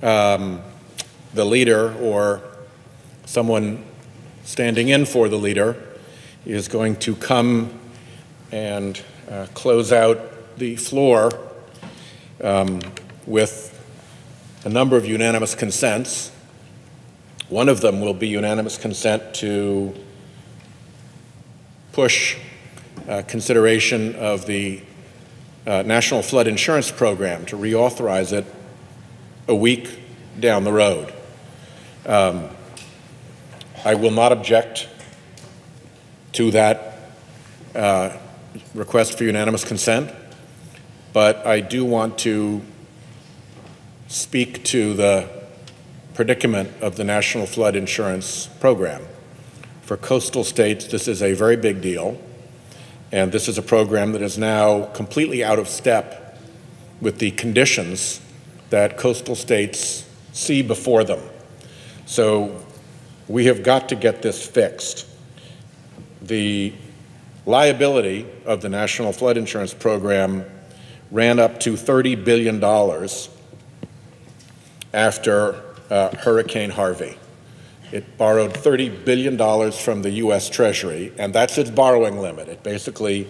the leader or someone standing in for the leader is going to come and close out the floor with a number of unanimous consents. One of them will be unanimous consent to push consideration of the National Flood Insurance Program, to reauthorize it a week down the road. I will not object to that request for unanimous consent, but I do want to speak to the predicament of the National Flood Insurance Program. For coastal states, this is a very big deal, and this is a program that is now completely out of step with the conditions that coastal states see before them. So we have got to get this fixed. The liability of the National Flood Insurance Program ran up to $30 billion after Hurricane Harvey. It borrowed $30 billion from the U.S. Treasury, and that's its borrowing limit. It basically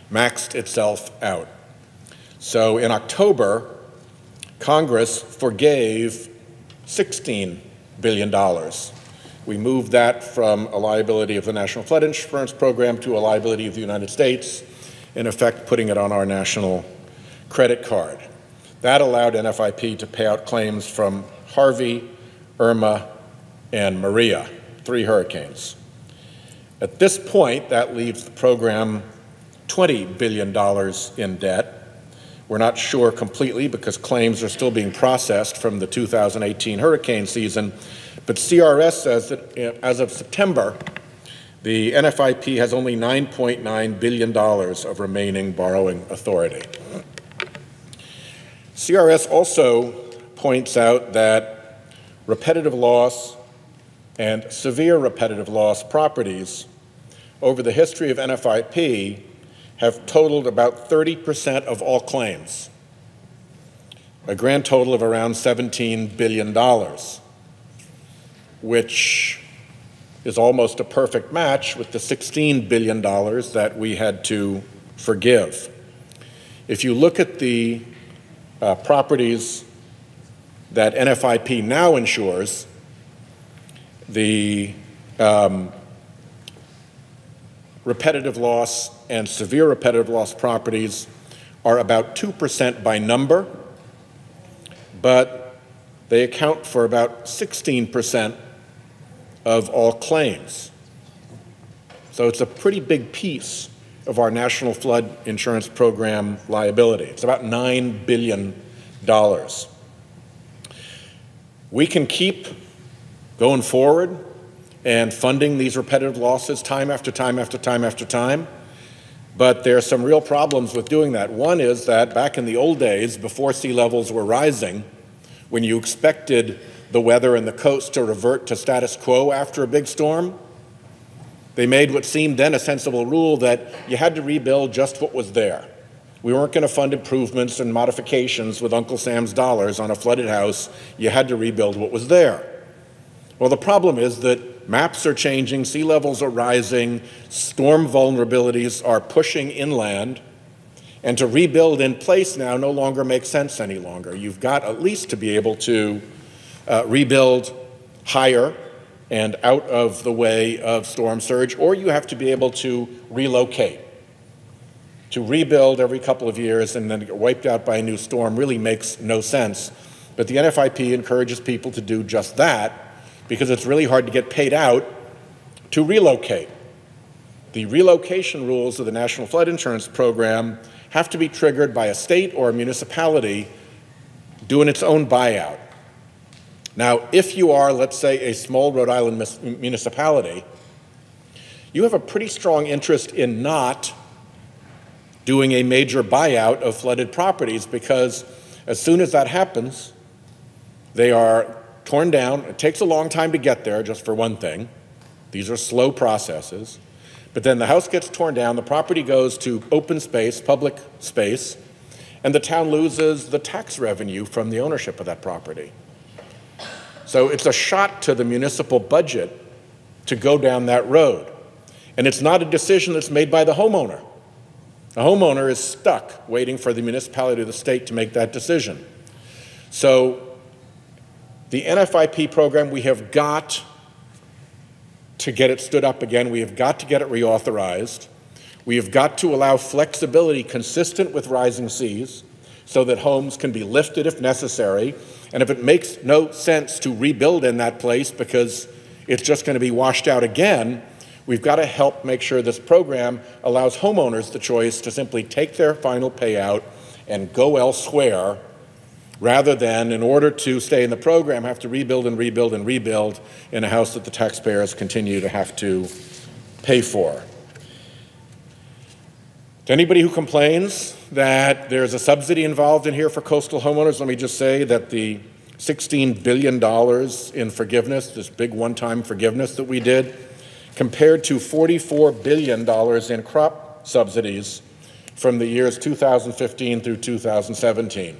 maxed itself out. So in October, Congress forgave $16 billion. We moved that from a liability of the National Flood Insurance Program to a liability of the United States, in effect putting it on our national credit card. That allowed NFIP to pay out claims from Harvey, Irma, and Maria, 3 hurricanes. At this point, that leaves the program $20 billion in debt. We're not sure completely because claims are still being processed from the 2018 hurricane season, but CRS says that as of September, the NFIP has only $9.9 billion of remaining borrowing authority. CRS also points out that repetitive loss and severe repetitive loss properties over the history of NFIP have totaled about 30% of all claims, a grand total of around $17 billion, which is almost a perfect match with the $16 billion that we had to forgive. If you look at the properties that NFIP now insures, the repetitive loss and severe repetitive loss properties are about 2% by number, but they account for about 16% of all claims. So it's a pretty big piece of our National Flood Insurance Program liability. It's about $9 billion. We can keep going forward and funding these repetitive losses time after time after time after time, but there are some real problems with doing that. One is that back in the old days, before sea levels were rising, when you expected the weather and the coast to revert to status quo after a big storm, they made what seemed then a sensible rule that you had to rebuild just what was there. We weren't going to fund improvements and modifications with Uncle Sam's dollars on a flooded house. You had to rebuild what was there. Well, the problem is that maps are changing, sea levels are rising, storm vulnerabilities are pushing inland, and to rebuild in place now no longer makes sense any longer. You've got at least to be able to rebuild higher and out of the way of storm surge, or you have to be able to relocate. To rebuild every couple of years and then get wiped out by a new storm really makes no sense. But the NFIP encourages people to do just that because it's really hard to get paid out to relocate. The relocation rules of the National Flood Insurance Program have to be triggered by a state or a municipality doing its own buyout. Now, if you are, let's say, a small Rhode Island municipality, you have a pretty strong interest in not doing a major buyout of flooded properties because as soon as that happens, they are torn down. It takes a long time to get there, just for one thing. These are slow processes. But then the house gets torn down, the property goes to open space, public space, and the town loses the tax revenue from the ownership of that property. So it's a shot to the municipal budget to go down that road. And it's not a decision that's made by the homeowner. The homeowner is stuck waiting for the municipality or the state to make that decision. So the NFIP program, we have got to get it stood up again. We have got to get it reauthorized. We have got to allow flexibility consistent with rising seas so that homes can be lifted if necessary. And if it makes no sense to rebuild in that place because it's just going to be washed out again, we've got to help make sure this program allows homeowners the choice to simply take their final payout and go elsewhere, rather than, in order to stay in the program, have to rebuild and rebuild and rebuild in a house that the taxpayers continue to have to pay for. To anybody who complains that there's a subsidy involved in here for coastal homeowners, let me just say that the $16 billion in forgiveness, this big one-time forgiveness that we did, compared to $44 billion in crop subsidies from the years 2015 through 2017.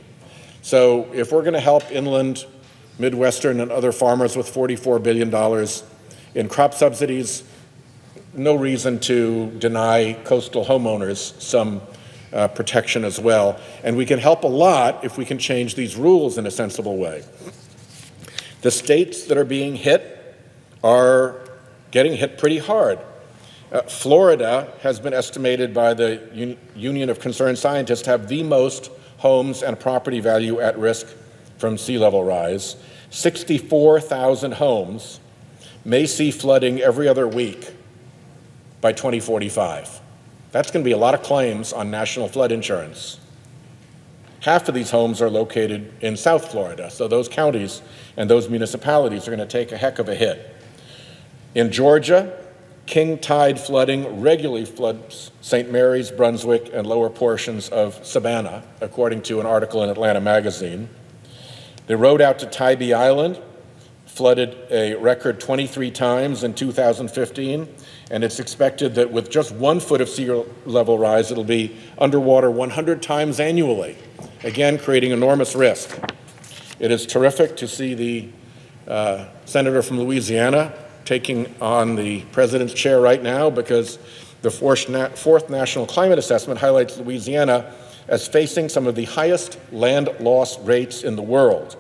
So if we're going to help inland, Midwestern, and other farmers with $44 billion in crop subsidies, no reason to deny coastal homeowners some protection as well. And we can help a lot if we can change these rules in a sensible way. The states that are being hit are getting hit pretty hard. Florida has been estimated by the Union of Concerned Scientists to have the most homes and property value at risk from sea level rise. 64,000 homes may see flooding every other week by 2045. That's going to be a lot of claims on national flood insurance. Half of these homes are located in South Florida, so those counties and those municipalities are going to take a heck of a hit. In Georgia, king tide flooding regularly floods St. Mary's, Brunswick, and lower portions of Savannah, according to an article in Atlanta Magazine. The road out to Tybee Island flooded a record 23 times in 2015, and it's expected that with just 1 foot of sea level rise, it'll be underwater 100 times annually, again, creating enormous risk. It is terrific to see the senator from Louisiana taking on the president's chair right now, because the fourth National Climate Assessment highlights Louisiana as facing some of the highest land loss rates in the world.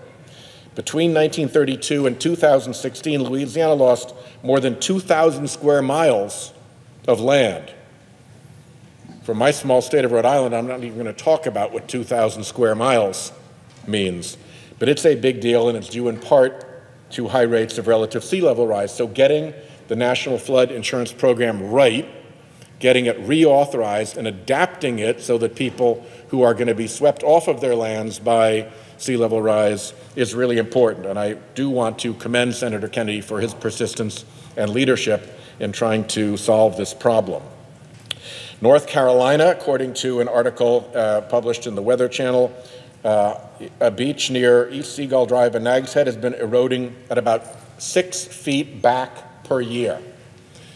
Between 1932 and 2016, Louisiana lost more than 2,000 square miles of land. For my small state of Rhode Island, I'm not even going to talk about what 2,000 square miles means, but it's a big deal, and it's due in part to high rates of relative sea level rise. So getting the National Flood Insurance Program right, getting it reauthorized and adapting it so that people who are going to be swept off of their lands by sea level rise is really important. And I do want to commend Senator Kennedy for his persistence and leadership in trying to solve this problem. North Carolina, according to an article published in the Weather Channel, a beach near East Seagull Drive and Nags Head has been eroding at about 6 feet back per year.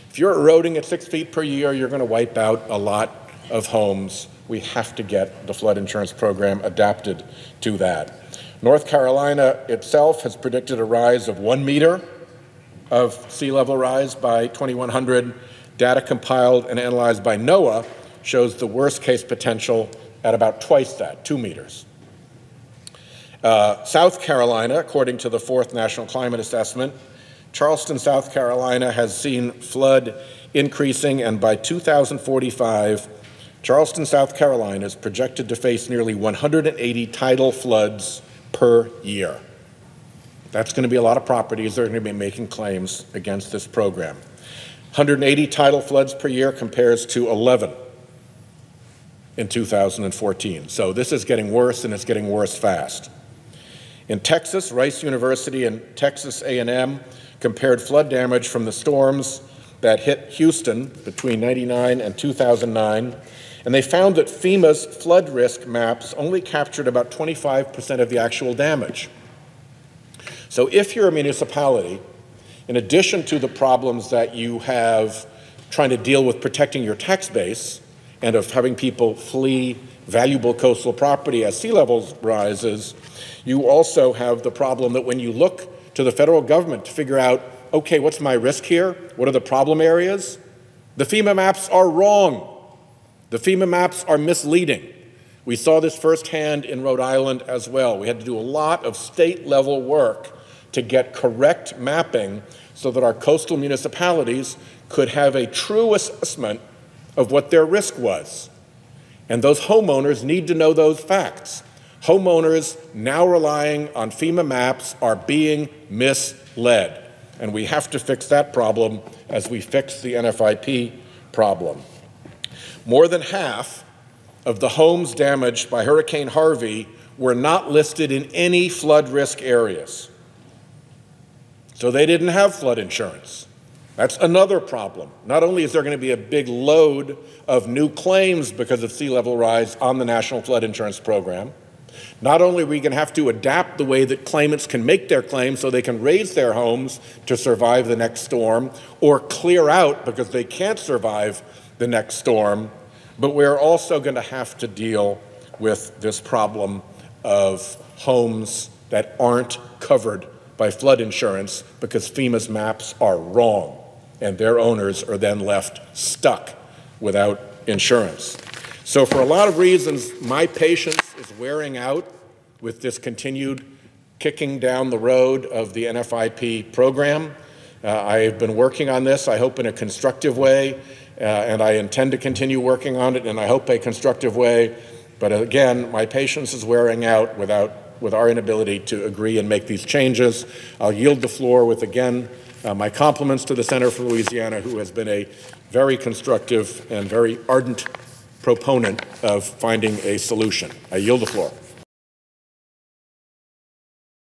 If you're eroding at 6 feet per year, you're going to wipe out a lot of homes. We have to get the flood insurance program adapted to that. North Carolina itself has predicted a rise of 1 meter of sea level rise by 2100. Data compiled and analyzed by NOAA shows the worst case potential at about twice that, 2 meters. South Carolina, according to the fourth National Climate Assessment, Charleston, South Carolina has seen flood increasing, and by 2045, Charleston, South Carolina is projected to face nearly 180 tidal floods per year. That's going to be a lot of properties that are going to be making claims against this program. 180 tidal floods per year compares to 11 in 2014. So this is getting worse, and it's getting worse fast. In Texas, Rice University and Texas A&M compared flood damage from the storms that hit Houston between 1999 and 2009, and they found that FEMA's flood risk maps only captured about 25% of the actual damage. So if you're a municipality, in addition to the problems that you have trying to deal with protecting your tax base and of having people flee valuable coastal property as sea levels rises, you also have the problem that when you look to the federal government to figure out, okay, what's my risk here? What are the problem areas? The FEMA maps are wrong. The FEMA maps are misleading. We saw this firsthand in Rhode Island as well. We had to do a lot of state-level work to get correct mapping so that our coastal municipalities could have a true assessment of what their risk was. And those homeowners need to know those facts. Homeowners now relying on FEMA maps are being misled. And we have to fix that problem as we fix the NFIP problem. More than half of the homes damaged by Hurricane Harvey were not listed in any flood risk areas. So they didn't have flood insurance. That's another problem. Not only is there going to be a big load of new claims because of sea level rise on the National Flood Insurance Program, not only are we going to have to adapt the way that claimants can make their claims so they can raise their homes to survive the next storm or clear out because they can't survive the next storm, but we're also going to have to deal with this problem of homes that aren't covered by flood insurance because FEMA's maps are wrong, and their owners are then left stuck without insurance. So for a lot of reasons, my patience is wearing out with this continued kicking down the road of the NFIP program. I have been working on this, I hope in a constructive way, and I intend to continue working on it, and I hope a constructive way. But again, my patience is wearing out with our inability to agree and make these changes. I'll yield the floor with, again, my compliments to the Center for Louisiana, who has been a very constructive and very ardent proponent of finding a solution. I yield the floor.